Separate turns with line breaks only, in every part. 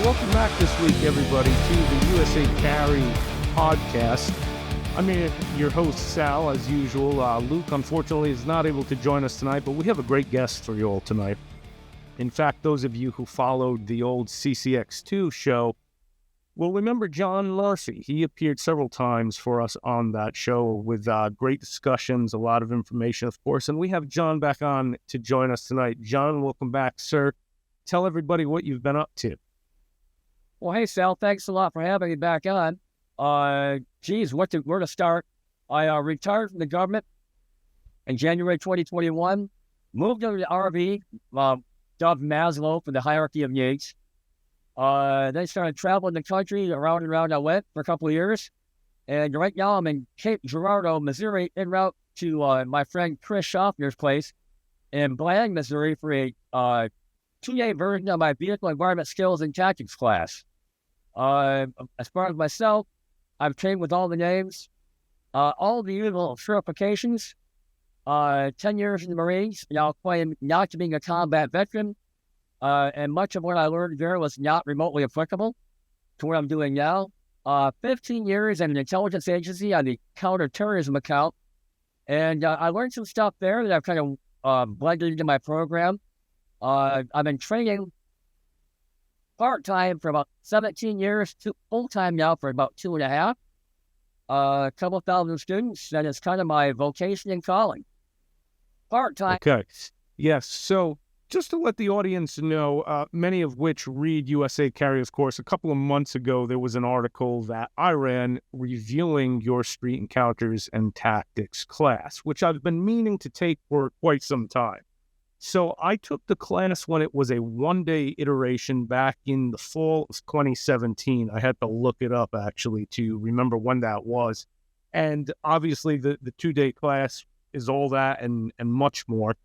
welcome back this week, everybody, to the USA Carry podcast. I'm your host, Sal, as usual. Luke, unfortunately, is not able to join us tonight, but we have a great guest for you all tonight. In fact, those of you who followed the old CCX2 show will remember John Murphy. He appeared several times for us on that show with great discussions, a lot of information, of course, and we have John back on to join us tonight. John, welcome back, sir. Tell everybody what you've been up to.
Well, hey, Sal, thanks a lot for having me back on. Where to start? I retired from the government in January 2021, moved into the RV, dubbed Maslow for the hierarchy of needs. Then started traveling the country, around and around I went for a couple of years. And right now I'm in Cape Girardeau, Missouri, en route to my friend Chris Schaffner's place in Bland, Missouri for a 2-day version of my vehicle environment skills and tactics class. As far as myself, I've trained with all the names, all the usual certifications, 10 years in the Marines, now claim not to being a combat veteran, and much of what I learned there was not remotely applicable to what I'm doing now. 15 years at an intelligence agency on the counterterrorism account, and I learned some stuff there that I've kind of blended into my program. I've been training part-time for about 17 years, full-time now for about 2.5. A couple thousand students, and it's kind of my vocation and calling. Part-time.
Okay. Yes. So just to let the audience know, many of which read USA Carry, of course, a couple of months ago, there was an article that I ran reviewing your Street Encounters and Tactics class, which I've been meaning to take for quite some time. So I took the class when it was a 1-day iteration back in the fall of 2017. I had to look it up, actually, to remember when that was. And obviously, the 2-day class is all that and much more.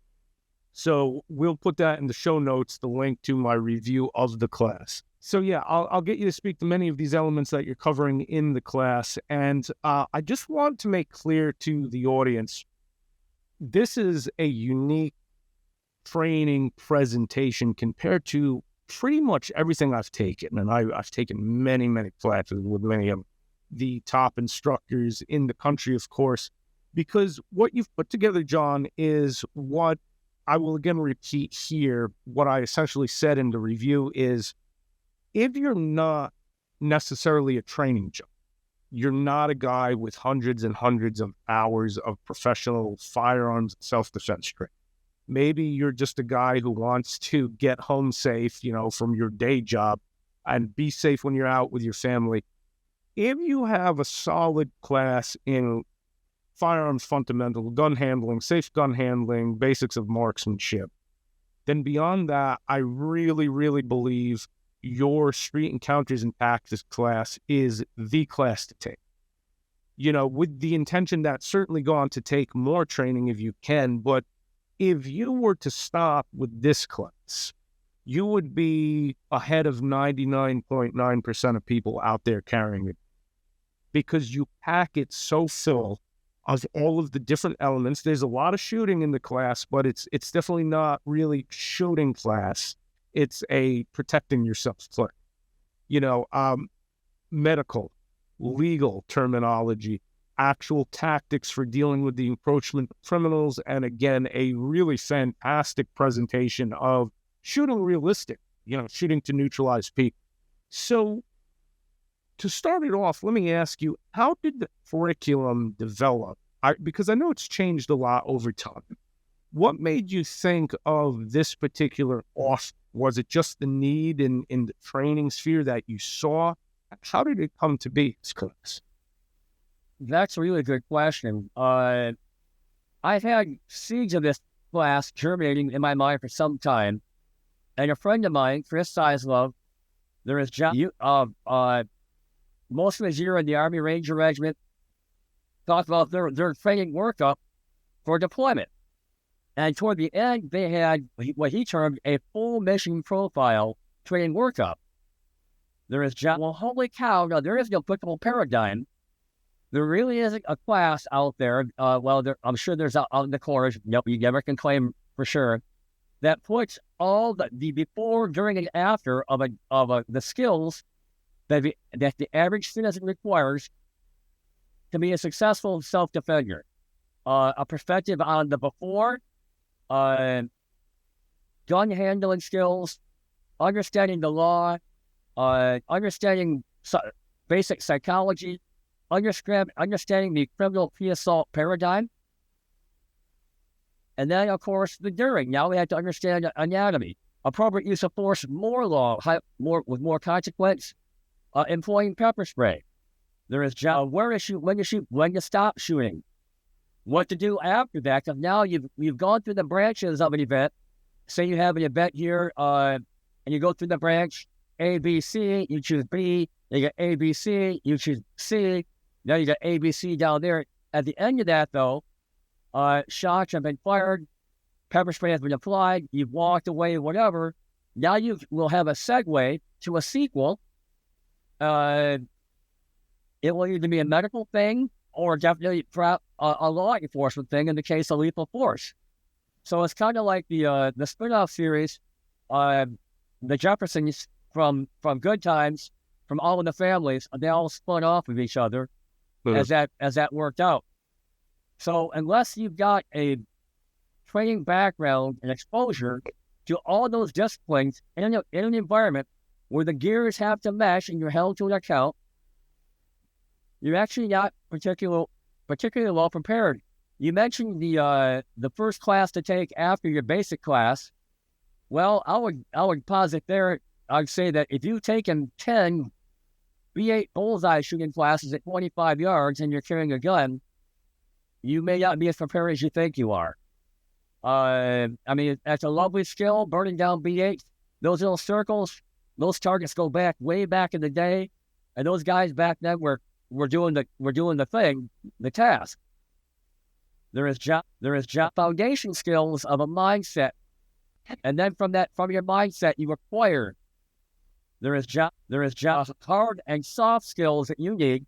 So we'll put that in the show notes, the link to my review of the class. So yeah, I'll get you to speak to many of these elements that you're covering in the class. And I just want to make clear to the audience, this is a unique training presentation compared to pretty much everything I've taken. And I've taken many, many classes with many of the top instructors in the country, of course, because what you've put together, John, is what I will again repeat here. What I essentially said in the review is, if you're not necessarily a training job, you're not a guy with hundreds and hundreds of hours of professional firearms self-defense training. Maybe you're just a guy who wants to get home safe, from your day job and be safe when you're out with your family. If you have a solid class in firearms fundamental, gun handling, safe gun handling, basics of marksmanship, then beyond that, I really, really believe your Street Encounters and Tactics class is the class to take. With the intention that certainly go on to take more training if you can, but if you were to stop with this class, you would be ahead of 99.9% of people out there carrying it, because you pack it so full of all of the different elements. There's a lot of shooting in the class, but it's definitely not really shooting class. It's a protecting yourself class. Medical, legal terminology, actual tactics for dealing with the encroachment of criminals, and again, a really fantastic presentation of shooting realistic, shooting to neutralize people. So to start it off, let me ask you, how did the curriculum develop? Because I know it's changed a lot over time. What made you think of this particular offer? Was it just the need in the training sphere that you saw? How did it come to be, this class?
That's a really good question. I've had seeds of this class germinating in my mind for some time. And a friend of mine, Chris Sizlove, there is most of his year in the Army Ranger Regiment, talked about their training workup for deployment. And toward the end, they had what he termed a full mission profile training workup. There is well, holy cow, now there is no applicable paradigm. There really isn't a class out there. I'm sure there's out in the corners. Nope, you never can claim for sure. that puts all the before, during, and after of the skills that the average citizen requires to be a successful self-defender. A perspective on the before, gun handling skills, understanding the law, understanding basic psychology, understanding the criminal pre-assault paradigm, and then, of course, the during. Now we have to understand anatomy, appropriate use of force, more law, with more consequence, employing pepper spray. There is where to shoot, when to stop shooting, what to do after that. Because now you've gone through the branches of an event. Say you have an event here, and you go through the branch A, B, C. You choose B. You get A, B, C. You choose C. Now you got A, B, C down there. At the end of that, though, shots have been fired, pepper spray has been applied, you've walked away, whatever. Now you will have a segue to a sequel. It will either be a medical thing or definitely a law enforcement thing in the case of lethal force. So it's kind of like the spin-off series, the Jeffersons from Good Times, from All in the Families. They all spun off of each other as that worked out. So unless you've got a training background and exposure to all those disciplines in an environment where the gears have to mesh and you're held to an account, you're actually not particularly well prepared. You mentioned the first class to take after your basic class. Well, I would posit there. I'd say that if you've taken 10 B8 bullseye shooting classes at 25 yards and you're carrying a gun, you may not be as prepared as you think you are. I mean, that's a lovely skill, burning down B8. Those little circles, those targets go way back in the day, and those guys back then were doing the thing, the task. There is foundation skills of a mindset, and then from your mindset you acquire. There is hard and soft skills that you need.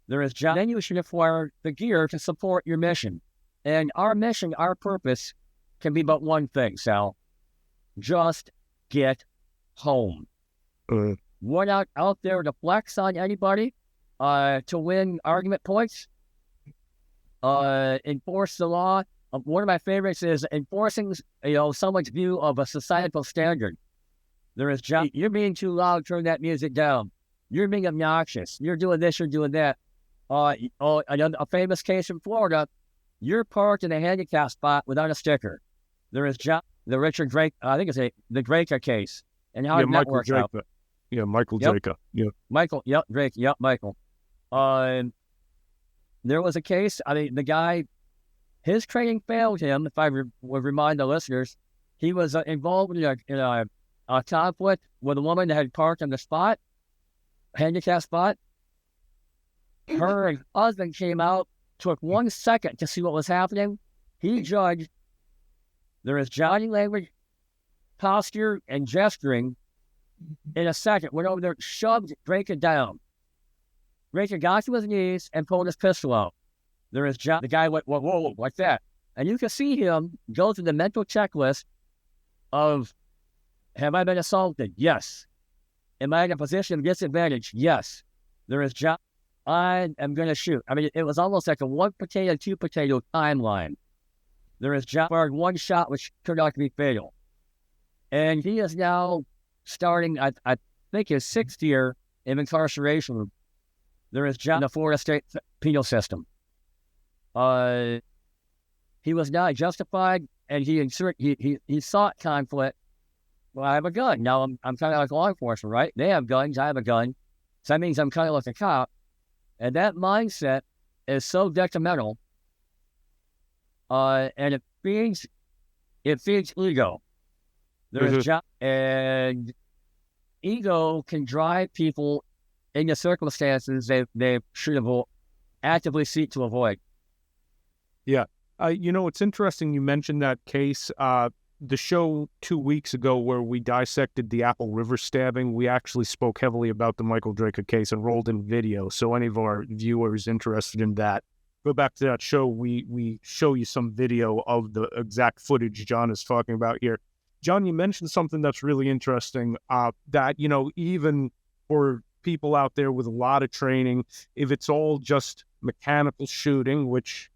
Then you should acquire the gear to support your mission. And our mission, our purpose, can be but one thing, Sal. Just get home. We're not out there to flex on anybody, to win argument points, enforce the law. One of my favorites is enforcing, someone's view of a societal standard. You're being too loud, turn that music down. You're being obnoxious. You're doing this, you're doing that. A famous case in Florida, you're parked in a handicap spot without a sticker. There is the Richard Drake, I think it's the Drake case. And how did that work out?
Yeah, Michael Drake. Yeah.
Michael, yep, Drake, yep, Michael. There was a case, the guy, his training failed him, if I would remind the listeners. He was involved in a conflict with a woman that had parked on the spot, handicap spot. Her husband came out, took 1 second to see what was happening. He judged there is body language, posture, and gesturing. In a second, went over there, shoved Drake down. Drake got to his knees and pulled his pistol out. The guy went, whoa, like that. And you can see him go through the mental checklist of, have I been assaulted? Yes. Am I in a position of disadvantage? Yes. I am going to shoot. I mean, it was almost like a 1 potato, 2 potato timeline. There is fired 1 shot, which turned out to be fatal. And he is now starting, I think, his 6th year in incarceration. There is in the Florida state penal system. He was not justified, and he sought conflict. Well, I have a gun. Now I'm kind of like law enforcement, right? They have guns, I have a gun. So that means I'm kind of like a cop. And that mindset is so detrimental. And it feeds ego. And ego can drive people into circumstances they should actively seek to avoid.
Yeah. It's interesting you mentioned that case. The show 2 weeks ago where we dissected the Apple River stabbing, we actually spoke heavily about the Michael Drake case and rolled in video. So any of our viewers interested in that, go back to that show. We show you some video of the exact footage John is talking about here. John, you mentioned something that's really interesting, that, even for people out there with a lot of training, if it's all just mechanical shooting, which,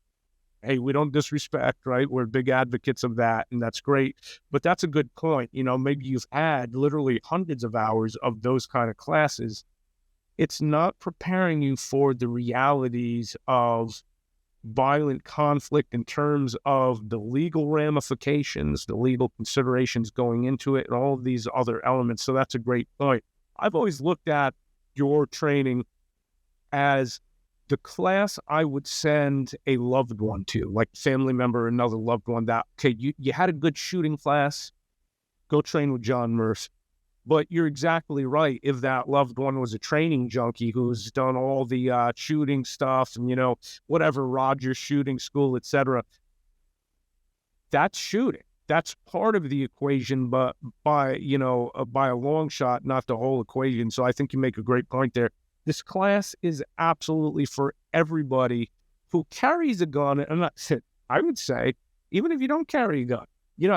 hey, we don't disrespect, right? We're big advocates of that, and that's great. But that's a good point. Maybe you've had literally hundreds of hours of those kind of classes. It's not preparing you for the realities of violent conflict in terms of the legal ramifications, the legal considerations going into it, and all of these other elements. So that's a great point. I've always looked at your training as the class I would send a loved one to, like a family member, another loved one, that, okay, you had a good shooting class, go train with John Merce. But you're exactly right. If that loved one was a training junkie who's done all the shooting stuff and, whatever, Rogers Shooting School, etc., that's shooting. That's part of the equation, but by a long shot, not the whole equation. So I think you make a great point there. This class is absolutely for everybody who carries a gun. And I would say, even if you don't carry a gun,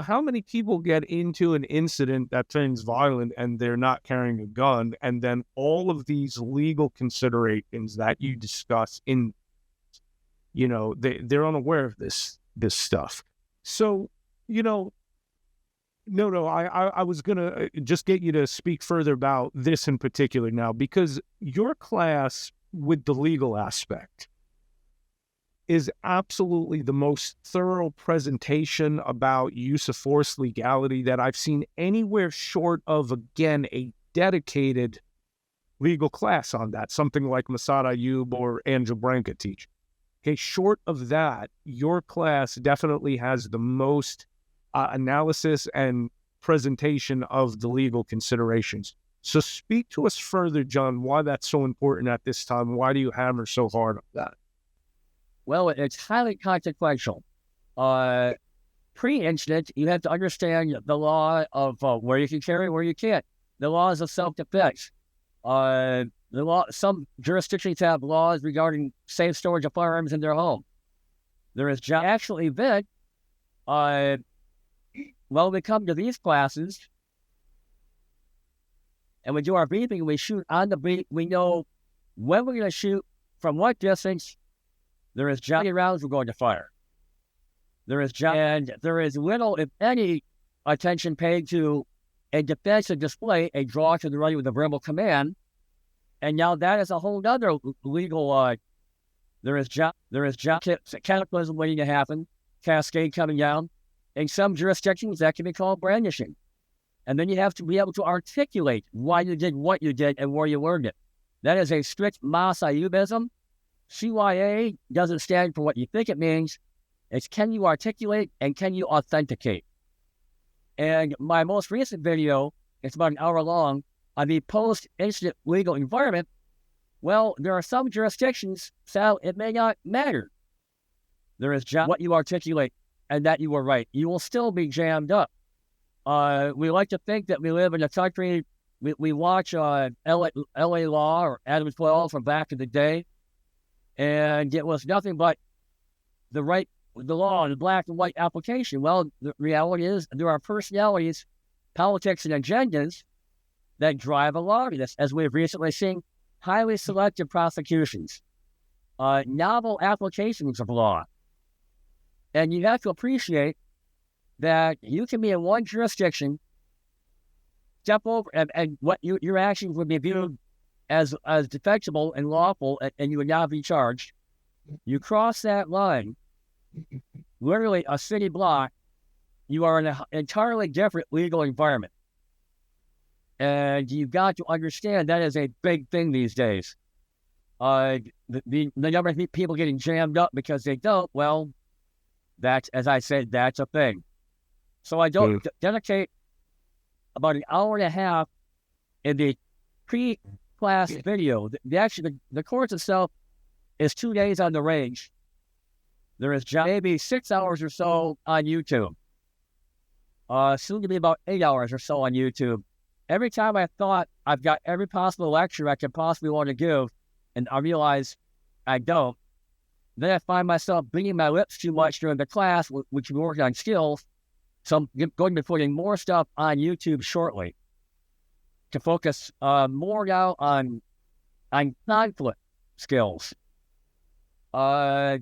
how many people get into an incident that turns violent and they're not carrying a gun, and then all of these legal considerations that you discuss they're unaware of this stuff. So, I was going to just get you to speak further about this in particular now, because your class with the legal aspect is absolutely the most thorough presentation about use of force legality that I've seen anywhere short of, again, a dedicated legal class on that, something like Masad Ayub or Angel Branca teach. Okay, short of that, your class definitely has the most analysis and presentation of the legal considerations. So speak to us further, John, why that's so important at this time. Why do you hammer so hard on that?
Well, it's highly consequential. Pre-incident, you have to understand the law of where you can carry, where you can't. The laws of self-defense. Some jurisdictions have laws regarding safe storage of firearms in their home. There is actual event. When we come to these classes and we do our briefing, we shoot on the beat. We know when we're going to shoot, from what distance. There is Johnny rounds we're going to fire. And there is little, if any, attention paid to a defensive display, a draw to the ready with a verbal command. And now that is a whole other legal, there is cataclysm waiting to happen, cascade coming down. In some jurisdictions, that can be called brandishing. And then you have to be able to articulate why you did what you did and where you learned it. That is a strict Mas Ayubism. CYA doesn't stand for what you think it means. It's can you articulate and can you authenticate? And my most recent video, it's about an hour long, on the post-incident legal environment. Well, there are some jurisdictions, Sal, it may not matter. There is what you articulate and that you were right. You will still be jammed up. We like to think that we live in a country, we watch LA Law or Adam 12 from back in the day. And it was nothing but the law and the black and white application. Well, the reality is there are personalities, politics, and agendas that drive a lot of this, as we've recently seen highly selective prosecutions, novel applications of law. And you have to appreciate that you can be in one jurisdiction, step over, and what your actions would be viewed as defectible and lawful, and you would now be charged. You cross that line, literally a city block, you are in an entirely different legal environment. And you've got to understand that is a big thing these days. The number of people getting jammed up because they don't, well, that's, as I said, that's a thing. So I don't dedicate about an hour and a half in the pre-class video. The course itself is 2 days on the range. There is maybe 6 hours or so on YouTube. Soon to be about 8 hours or so on YouTube. Every time I thought I've got every possible lecture I could possibly want to give, and I realize I don't, then I find myself beating my lips too much during the class, which we work on skills, So I'm going to be putting more stuff on YouTube shortly to focus more now on conflict skills. The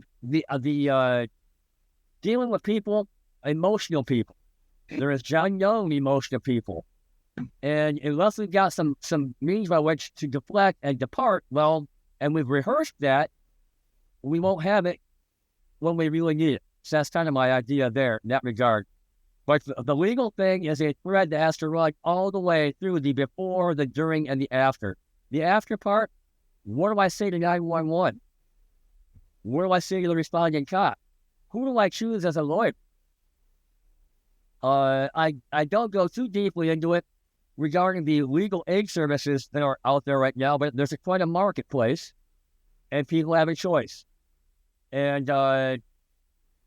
dealing with people, emotional people. There is unknown emotional people. And unless we've got some means by which to deflect and depart, well, and we've rehearsed that, we won't have it when we really need it. So that's kind of my idea there in that regard. But the legal thing is a thread that has to run all the way through the before, the during, and the after. The after part, what do I say to 911? What do I say to the responding cop? Who do I choose as a lawyer? I don't go too deeply into it regarding the legal aid services that are out there right now, but there's quite a marketplace, and people have a choice. And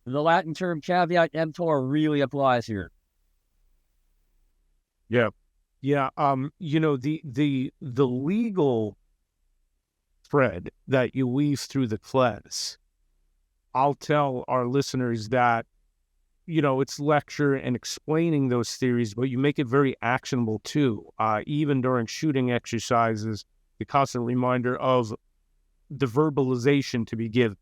the Latin term caveat emptor really applies here.
Yeah. The legal thread that you weave through the class, I'll tell our listeners that, it's lecture and explaining those theories, but you make it very actionable too. Even during shooting exercises, the constant reminder of the verbalization to be given,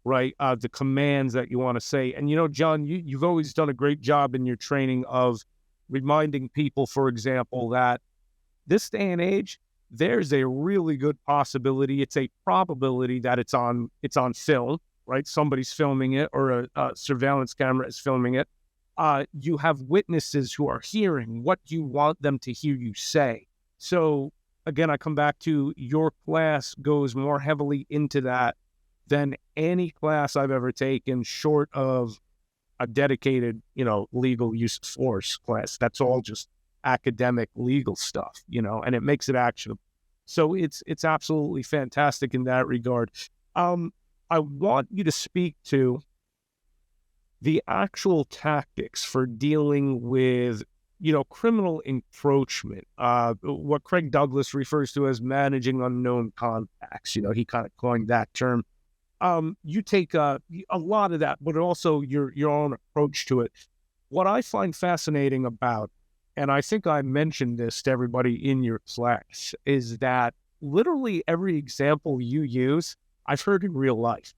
right? The commands that you want to say. And, John, you've always done a great job in your training of reminding people, for example, that this day and age, there's a really good possibility, it's a probability that it's on film, right? Somebody's filming it, or a surveillance camera is filming it. You have witnesses who are hearing what you want them to hear you say. So again, I come back to your class goes more heavily into that than any class I've ever taken, short of a dedicated, legal use of force class. That's all just academic legal stuff, and it makes it actionable. So it's absolutely fantastic in that regard. I want you to speak to the actual tactics for dealing with, criminal encroachment, what Craig Douglas refers to as managing unknown contacts. He kind of coined that term. You take a lot of that, but also your own approach to it. What I find fascinating about, and I think I mentioned this to everybody in your class, is that literally every example you use, I've heard in real life.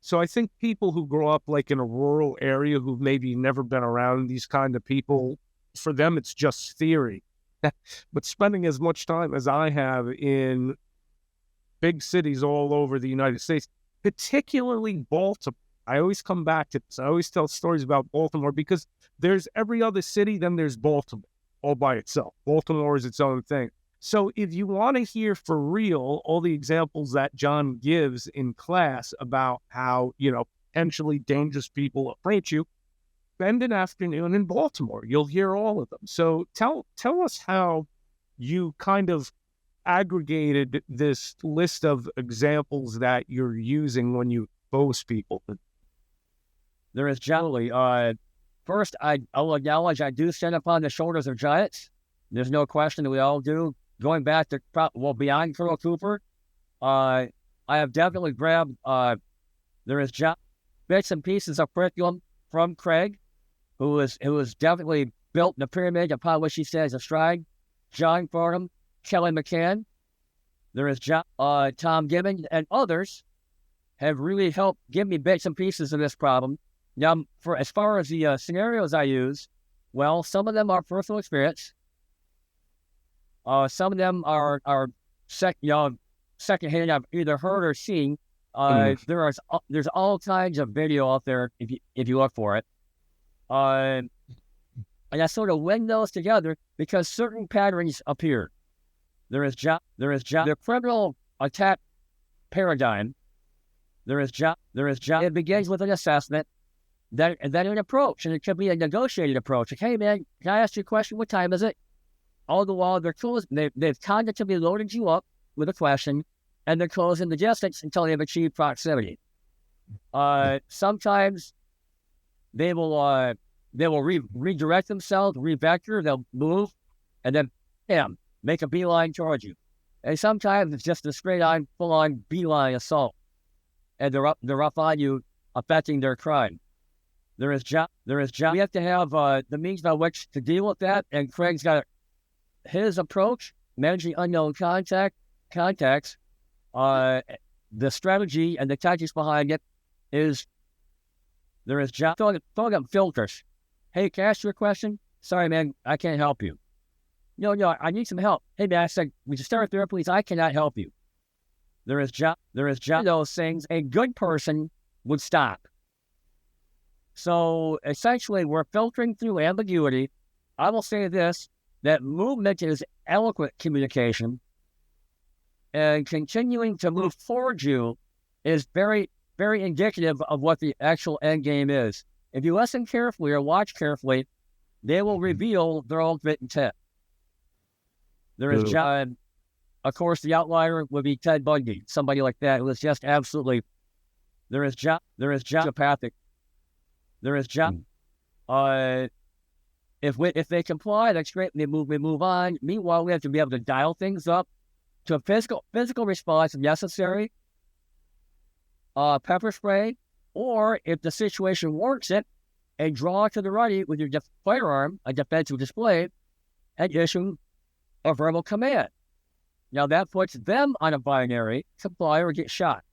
So I think people who grow up like in a rural area who've maybe never been around these kind of people, for them, it's just theory. But spending as much time as I have in big cities all over the United States, particularly Baltimore, I always come back to this. I always tell stories about Baltimore because there's every other city, then there's Baltimore all by itself. Baltimore is its own thing. So if you want to hear for real all the examples that John gives in class about how, potentially dangerous people approach you, spend an afternoon in Baltimore. You'll hear all of them. So tell us how you kind of aggregated this list of examples that you're using when you expose people.
There is generally, first, I'll acknowledge I do stand upon the shoulders of giants. There's no question that we all do. Going back to, beyond Colonel Cooper, I have definitely grabbed, there is bits and pieces of curriculum from Craig, who was definitely built the pyramid upon which he stands astride. John Fordham, Kelly McCann, there is Tom Gibbons, and others have really helped give me bits and pieces of this problem. Now, for as far as the scenarios I use, well, some of them are personal experience. Some of them are secondhand. I've either heard or seen. There's all kinds of video out there if you look for it. And I sort of link those together because certain patterns appear. The criminal attack paradigm. It begins with an assessment, then an approach, and it could be a negotiated approach. Like, hey man, can I ask you a question? What time is it? All the while they've cognitively loaded you up with a question, and they're closing the distance until they've achieved proximity. Sometimes they will redirect themselves, revector, they'll move, and then make a beeline towards you. And sometimes it's just a straight-on, full-on beeline assault, and they're up on you, affecting their crime. We have to have the means by which to deal with that. And Craig's got his approach, managing unknown contacts. The strategy and the tactics behind it is filling up filters. Hey, can I ask you a question? Sorry, man, I can't help you. No, I need some help. Hey, man, I said, would you start there, please? I cannot help you. Those things a good person would stop. So essentially, we're filtering through ambiguity. I will say this, that movement is eloquent communication, and continuing to move towards you is very, very indicative of what the actual end game is. If you listen carefully or watch carefully, they will reveal their ultimate intent. Of course, the outlier would be Ted Bundy, somebody like that who is just absolutely. Psychopathic. If they comply, that's great. We move on. Meanwhile, we have to be able to dial things up to a physical response if necessary. Pepper spray, or if the situation warrants it, and draw to the ready with your firearm, a defensive display, and issue a verbal command. Now that puts them on a binary: comply or get shot.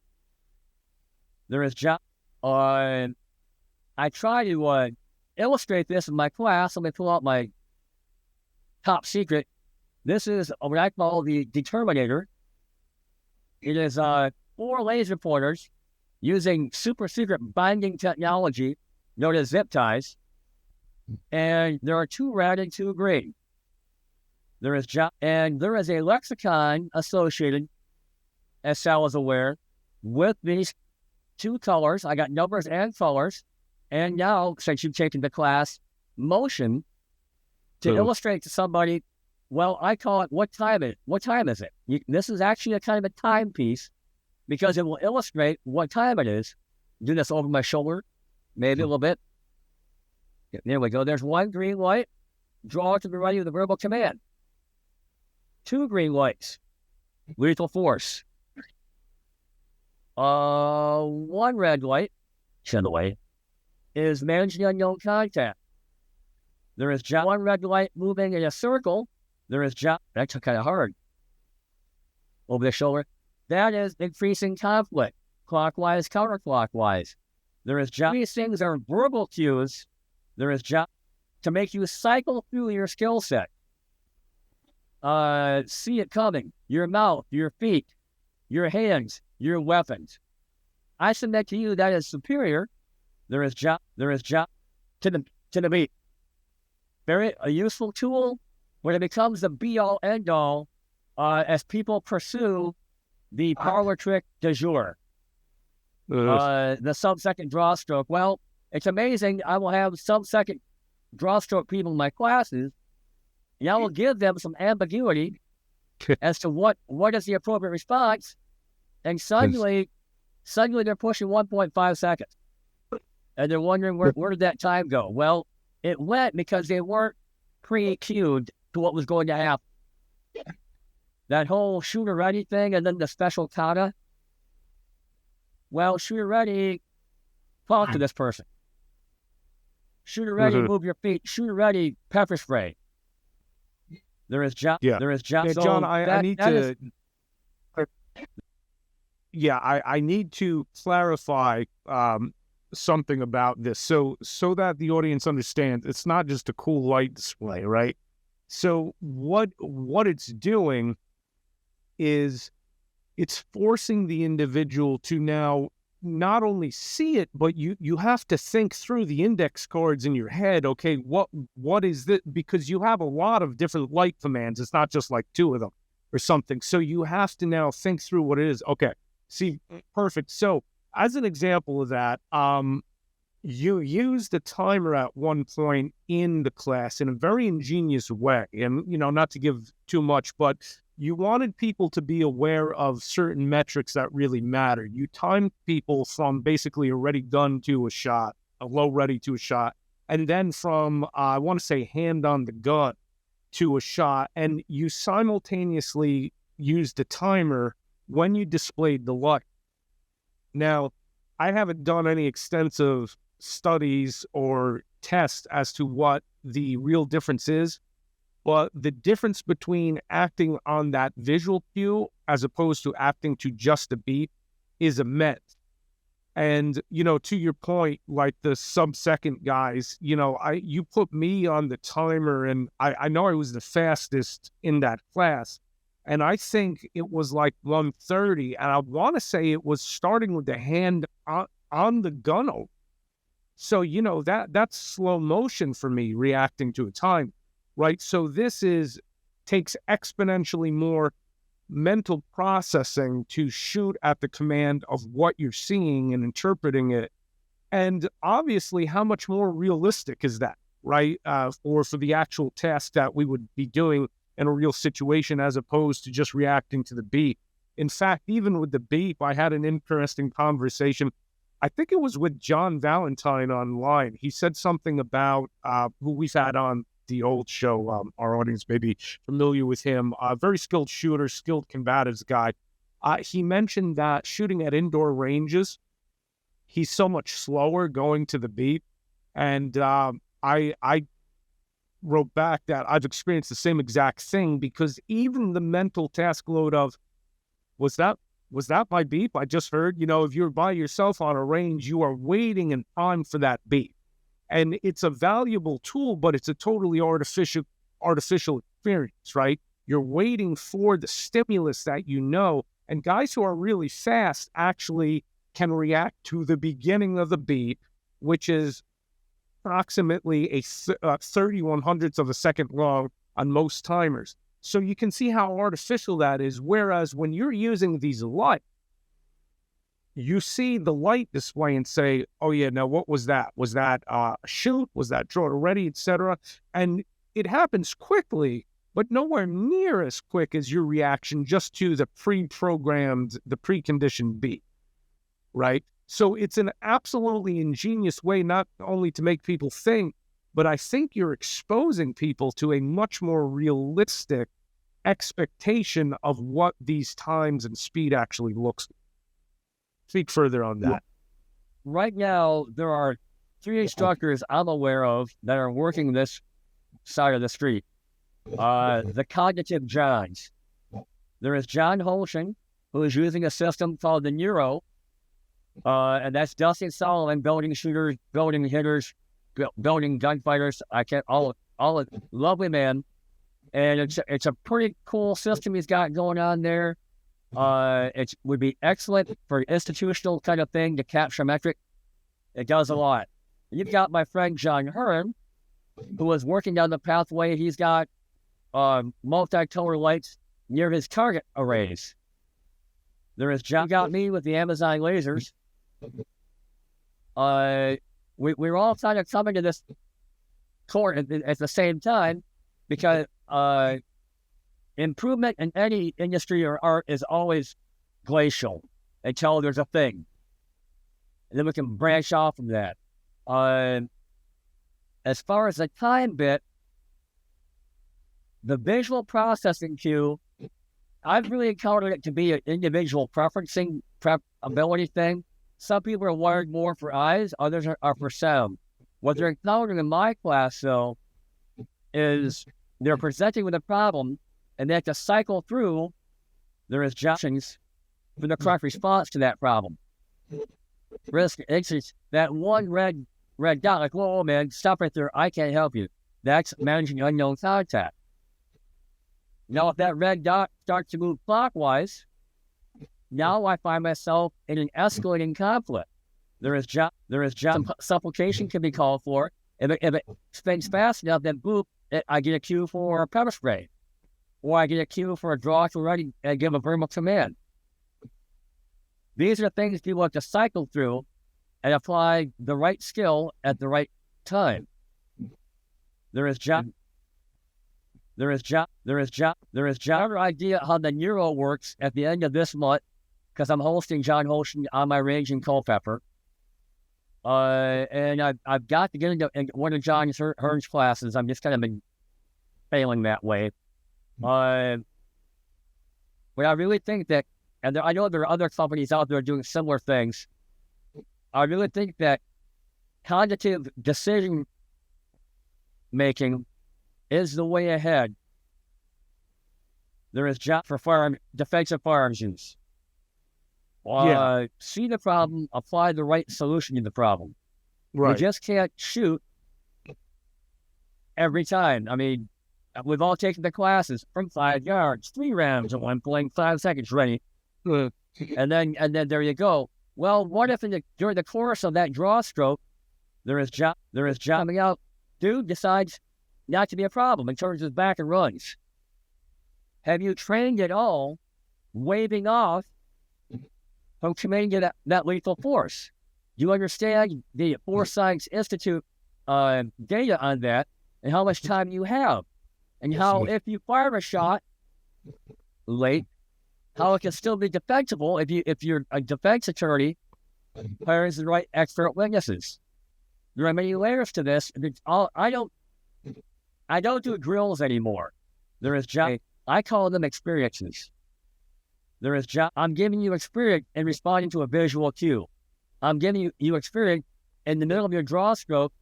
I try to illustrate this in my class. Let me pull out my top secret. This is what I call the determinator. It is 4 laser pointers using super secret binding technology known as zip ties. And there are 2 red and 2 green. There is a lexicon associated, as Sal is aware, with these 2 colors. I got numbers and colors. And now, since you've taken the class, motion to illustrate to somebody, well, I call it, what time is it? This is actually a kind of a timepiece, because it will illustrate what time it is. Do this over my shoulder, maybe a little bit. There we go. There's 1 green light. Draw to the ready with a verbal command. 2 green lights. Lethal force. 1 red light. Send away. Is managing unknown contact. There is 1 red light moving in a circle. That's kind of hard. Over the shoulder. That is increasing conflict. Clockwise, counterclockwise. These things are verbal cues. To make you cycle through your skill set. See it coming. Your mouth, your feet, your hands, your weapons. I submit to you that is superior. To the beat. A useful tool when it becomes the be-all, end-all as people pursue the parlor trick du jour. The sub-second draw stroke. Well, it's amazing. I will have sub-second draw stroke people in my classes, and I will give them some ambiguity as to what is the appropriate response, and suddenly they're pushing 1.5 seconds. And they're wondering, where did that time go? Well, it went because they weren't pre-cued to what was going to happen. That whole shooter ready thing, and then the special kata. Well, shooter ready, talk to this person. Shooter ready, move your feet. Shooter ready, pepper spray. There is John.
Yeah,
So
John, I need to. I need to clarify something about this, so that the audience understands. It's not just a cool light display, right? So what it's doing is it's forcing the individual to now not only see it, but you have to think through the index cards in your head. Okay, what is this? Because you have a lot of different light commands. It's not just like 2 of them or something. So you have to now think through what it is. Okay, see, perfect. So as an example of that, you used a timer at one point in the class in a very ingenious way. And, not to give too much, but you wanted people to be aware of certain metrics that really matter. You timed people from basically a ready gun to a shot, a low ready to a shot, and then from, I want to say, hand on the gun to a shot. And you simultaneously used the timer when you displayed the light. Now, I haven't done any extensive studies or tests as to what the real difference is, but the difference between acting on that visual cue as opposed to acting to just a beat is immense. And, to your point, like the sub-second guys, you put me on the timer, and I know I was the fastest in that class. And I think it was like 1:30, and I want to say it was starting with the hand on the gun open. So, that's slow motion for me reacting to a time, right? So this takes exponentially more mental processing to shoot at the command of what you're seeing and interpreting it. And obviously, how much more realistic is that, right? Or for the actual task that we would be doing in a real situation, as opposed to just reacting to the beep. In fact, even with the beep, I had an interesting conversation. I think it was with John Valentine online. He said something about who we've had on the old show. Our audience may be familiar with him. Very skilled shooter, skilled combatives guy. He mentioned that shooting at indoor ranges, he's so much slower going to the beep. And I wrote back that I've experienced the same exact thing, because even the mental task load of, was that my beep I just heard? If you're by yourself on a range, you are waiting in time for that beep. And it's a valuable tool, but it's a totally artificial experience, right? You're waiting for the stimulus that and guys who are really fast actually can react to the beginning of the beep, which is approximately a 30/100th of a second long on most timers. So you can see how artificial that is. Whereas when you're using these lights, you see the light display and say, oh yeah, now what was that? Was that a shoot? Was that draw to ready, etc.? And it happens quickly, but nowhere near as quick as your reaction just to the preconditioned beat, right? So it's an absolutely ingenious way not only to make people think, but I think you're exposing people to a much more realistic expectation of what these times and speed actually looks like. Speak further on that.
Right now, there are 3 instructors I'm aware of that are working this side of the street. The cognitive Johns. There is John Holshin, who is using a system called the Neuro, and that's Dusty Solomon, building shooters, building hitters, building gunfighters. All a lovely man, and it's a pretty cool system he's got going on there. It would be excellent for an institutional kind of thing to capture metric. It does a lot. You've got my friend John Hearn, who is working down the pathway. He's got multi-color lights near his target arrays. There is John got me with the Amazon lasers. We're all kind of coming to this court at the same time, because improvement in any industry or art is always glacial until there's a thing. And then we can branch off from that. As far as the time bit, the visual processing cue, I've really encountered it to be an individual ability thing. Some people are wired more for eyes, others are for sound. What they're encountering in my class, though, is they're presenting with a problem, and they have to cycle through their objections for the correct response to that problem. For instance, that one red dot, like, whoa, man, stop right there, I can't help you. That's managing unknown contact. Now, if that red dot starts to move clockwise, now I find myself in an escalating conflict. There is supplication can be called for. If it spins fast enough, then boop, I get a cue for a pepper spray. Or I get a cue for a draw to ready and give a verbal command. These are things people have to cycle through and apply the right skill at the right time. There is another idea how the Neuro works at the end of this month, because I'm hosting John Holshin on my range in Culpeper. And I've got to get into one of John Hearn's classes. I'm just kind of been failing that way. But I really think that, and I know there are other companies out there doing similar things. I really think that cognitive decision making is the way ahead. There is job for defensive firearms use. See the problem, apply the right solution to the problem.
Right.
You just can't shoot every time. I mean, we've all taken the classes from 5 yards, 3 rounds at one point, 5 seconds ready. And then there you go. Well, what if during the course of that draw stroke, there is coming out, dude decides not to be a problem and turns his back and runs. Have you trained at all waving off from committing that lethal force? Do you understand the Force Science Institute data on that and how much time you have? And how if you fire a shot late, how it can still be defensible if you're a defense attorney hires the right expert witnesses. There are many layers to this. I don't do drills anymore. There is I call them experiences. I'm giving you experience in responding to a visual cue. I'm giving you experience in the middle of your draw stroke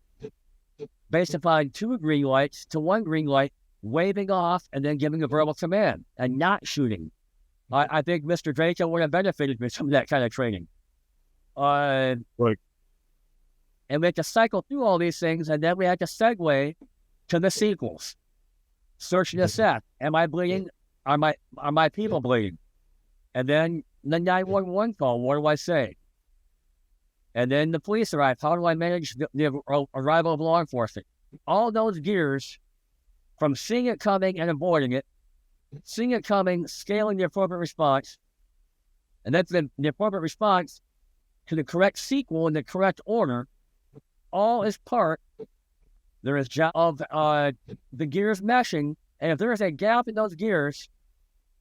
based upon 2 green lights to 1 green light, waving off and then giving a verbal command and not shooting. I think Mr. Draco would have benefited from some of that kind of training.
Right.
And we have to cycle through all these things, and then we have to segue to the sequels. Search and assess. Am I bleeding? Are my people bleeding? And then the 911 call. What do I say? And then the police arrive. How do I manage the arrival of law enforcement? All those gears, from seeing it coming and avoiding it, seeing it coming, scaling the appropriate response, and that's the appropriate response to the correct sequel in the correct order, all is part. There is of the gears meshing, and if there is a gap in those gears,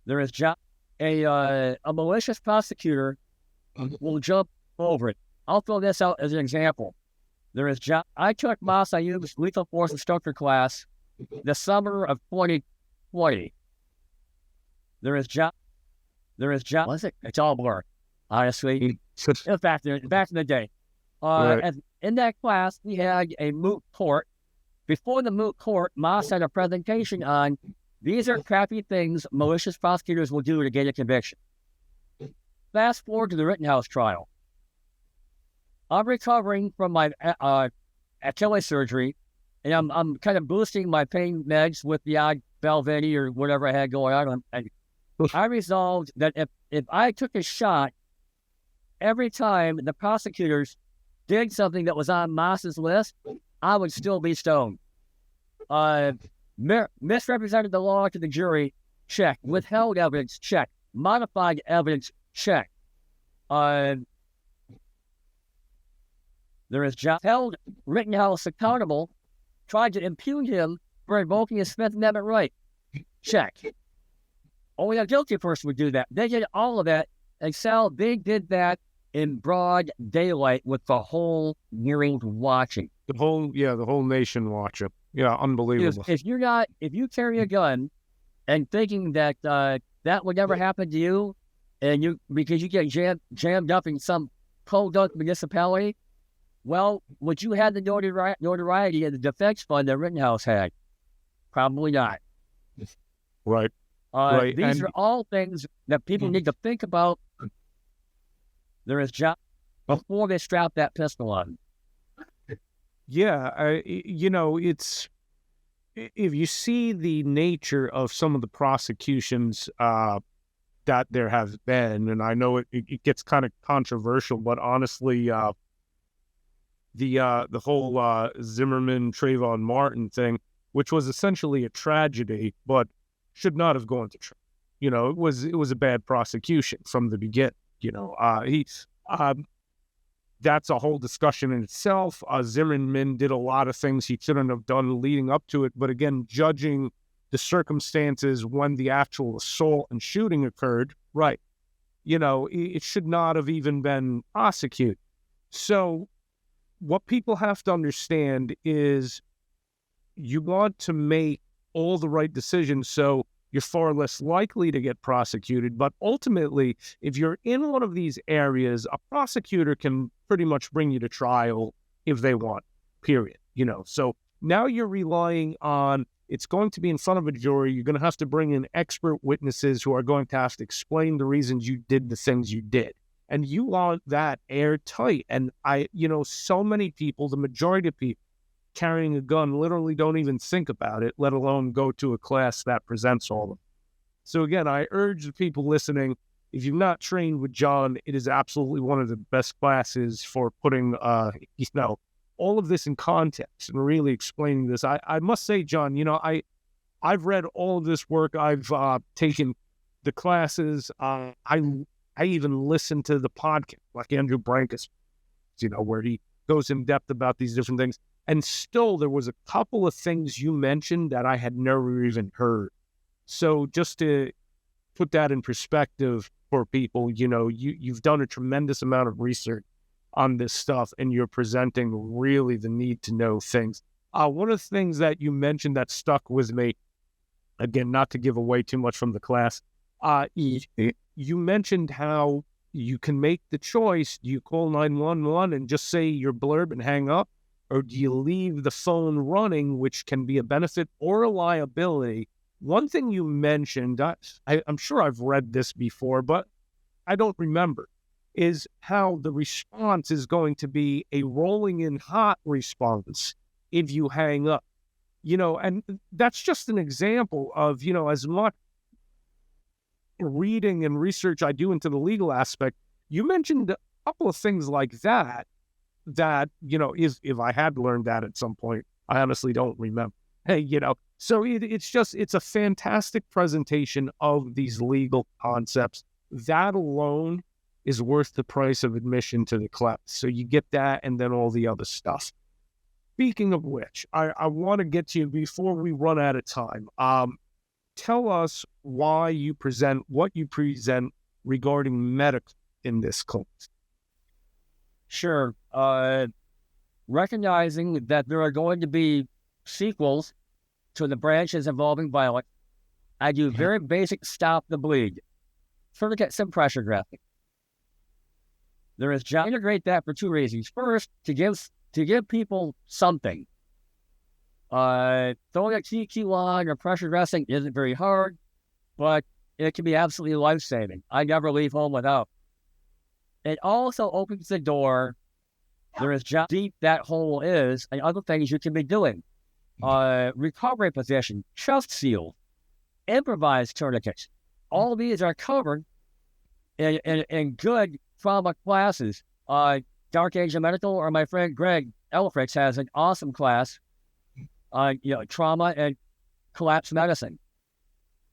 there is a malicious prosecutor will jump over it. I'll throw this out as an example. I took Mas Ayub's lethal force instructor class the summer of 2020. Was it? It's all blur, honestly. It was back in the day.
Right.
And in that class, we had a moot court. Before the moot court, Mas had a presentation on these are crappy things malicious prosecutors will do to get a conviction. Fast forward to the Rittenhouse trial. I'm recovering from my Achilles surgery, and I'm kind of boosting my pain meds with the odd Belvini or whatever I had going on. And I resolved that if I took a shot every time the prosecutors did something that was on Mas's list, I would still be stoned. Misrepresented the law to the jury, check. Withheld evidence, check. Modified evidence, check. There is held Rittenhouse accountable, tried to impugn him for invoking his Fifth Amendment right. Check. Only a guilty person would do that. They did all of that, and Sal, they did that in broad daylight with the whole world watching.
The whole nation watching. Yeah, unbelievable.
If you carry a gun and thinking that that would never happen to you, and because you get jammed up in some podunk municipality, well, would you have the notoriety of the defense fund that Rittenhouse had? Probably not.
Right.
Right. These are all things that people need to think about. There is before they strap that pistol on.
Yeah, it's if you see the nature of some of the prosecutions that there have been, and I know it gets kind of controversial, but honestly, the whole Zimmerman Trayvon Martin thing, which was essentially a tragedy, but should not have gone to trial. It was a bad prosecution from the beginning. That's a whole discussion in itself. Zimmerman did a lot of things he shouldn't have done leading up to it. But again, judging the circumstances when the actual assault and shooting occurred, right, it should not have even been prosecuted. So what people have to understand is you want to make all the right decisions so you're far less likely to get prosecuted. But ultimately, if you're in one of these areas, a prosecutor can pretty much bring you to trial if they want, period. So now you're relying on, it's going to be in front of a jury. You're going to have to bring in expert witnesses who are going to have to explain the reasons you did the things you did. And you want that airtight. And so many people, the majority of people carrying a gun literally don't even think about it, let alone go to a class that presents all of them. So again, I urge the people listening, if you've not trained with John, it is absolutely one of the best classes for putting, all of this in context and really explaining this. I must say, John, I've read all of this work. I've taken the classes. I even listened to the podcast, like Andrew Brankus, where he goes in depth about these different things. And still, there was a couple of things you mentioned that I had never even heard. So just to put that in perspective for people, you've done a tremendous amount of research on this stuff, and you're presenting really the need to know things. One of the things that you mentioned that stuck with me, again, not to give away too much from the class, you mentioned how you can make the choice. Do you call 911 and just say your blurb and hang up? Or do you leave the phone running, which can be a benefit or a liability? One thing you mentioned, I'm sure I've read this before, but I don't remember, is how the response is going to be a rolling in hot response if you hang up. And that's just an example of, as much reading and research I do into the legal aspect. You mentioned a couple of things like that, if I had learned that at some point, I honestly don't remember. So it's a fantastic presentation of these legal concepts. That alone is worth the price of admission to the class. So you get that and then all the other stuff. Speaking of which, I want to get to you before we run out of time. Tell us why you present what you present regarding medical in this class.
Sure. Recognizing that there are going to be sequels to the branches involving violence, I do very basic stop the bleed. Sort of get some pressure graphic. There is to integrate that for two reasons. First, to give people something. Throwing a TQ on or pressure dressing isn't very hard, but it can be absolutely life-saving. I never leave home without. It also opens the door. There is just deep that hole is, and other things you can be doing. Recovery position, chest seal, improvised tourniquets. All of these are covered in good trauma classes. Dark Age of Medical, or my friend Greg Elfricks has an awesome class on trauma and collapse medicine.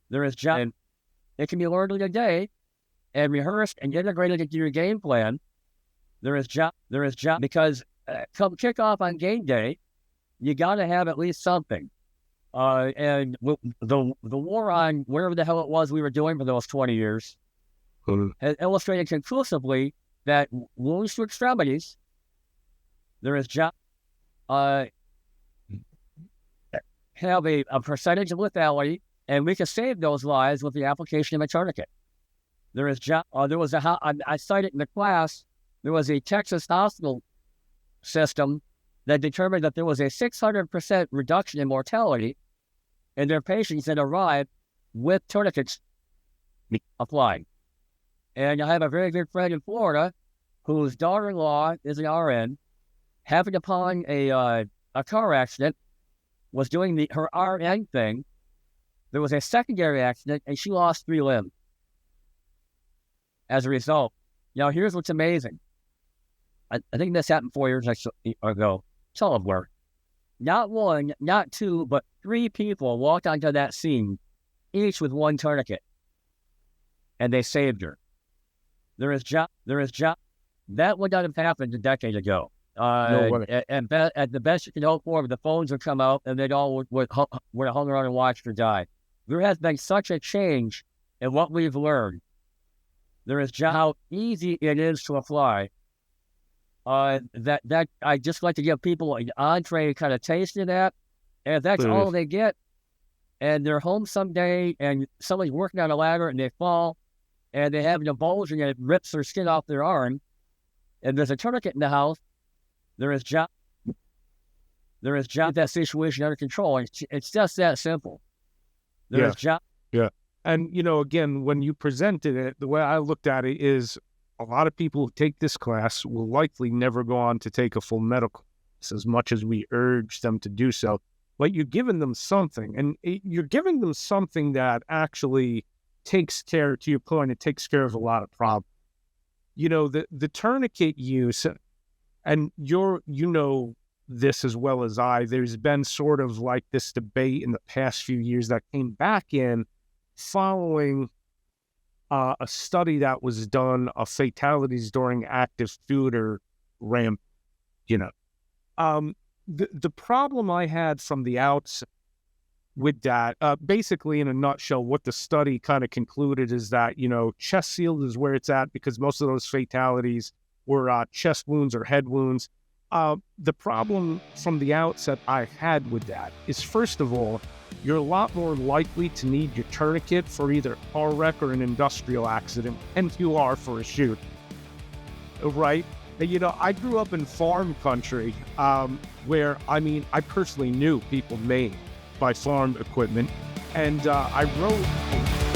There is just, it can be learned in a day and rehearsed and integrated into your game plan. There is just because come kickoff on game day, you got to have at least something. And the war on whatever the hell it was we were doing for those 20 years has illustrated conclusively that wounds to extremities, there is just have a percentage of lethality, and we can save those lives with the application of a tourniquet. There is I cited in the class, there was a Texas hospital system that determined that there was a 600% reduction in mortality in their patients that arrived with tourniquets applied. And I have a very good friend in Florida whose daughter-in-law is an RN, happened upon a car accident, was doing her RN thing. There was a secondary accident, and she lost 3 limbs as a result. Here's what's amazing. I think this happened 4 years ago. Solid work. Not 1, not 2, but 3 people walked onto that scene, each with 1 tourniquet, and they saved her. That would not have happened a decade ago. At the best you can hope for, the phones would come out and they'd all would have hung around and watched her die. There has been such a change in what we've learned. There is just how easy it is to apply. That I just like to give people an entree kind of taste of that. And if that's all they get, and they're home someday and somebody's working on a ladder and they fall and they have an avulsion and it rips their skin off their arm, and there's a tourniquet in the house, there is just There is job that situation under control. It's just that simple. There
Yeah.
is job.
Yeah. And, again, when you presented it, the way I looked at it is a lot of people who take this class will likely never go on to take a full medical class as much as we urge them to do so. But you're giving them something, and you're giving them something that actually takes care, to your point, it takes care of a lot of problems. The tourniquet use, and this as well as I, there's been sort of like this debate in the past few years that came back in following a study that was done of fatalities during active shooter ramp. The problem I had from the outset with that, basically in a nutshell, what the study kind of concluded is that, chest shield is where it's at because most of those fatalities were chest wounds or head wounds. The problem from the outset I had with that is, first of all, you're a lot more likely to need your tourniquet for either a car wreck or an industrial accident than you are for a shoot, right? I grew up in farm country where, I personally knew people made by farm equipment. And I wrote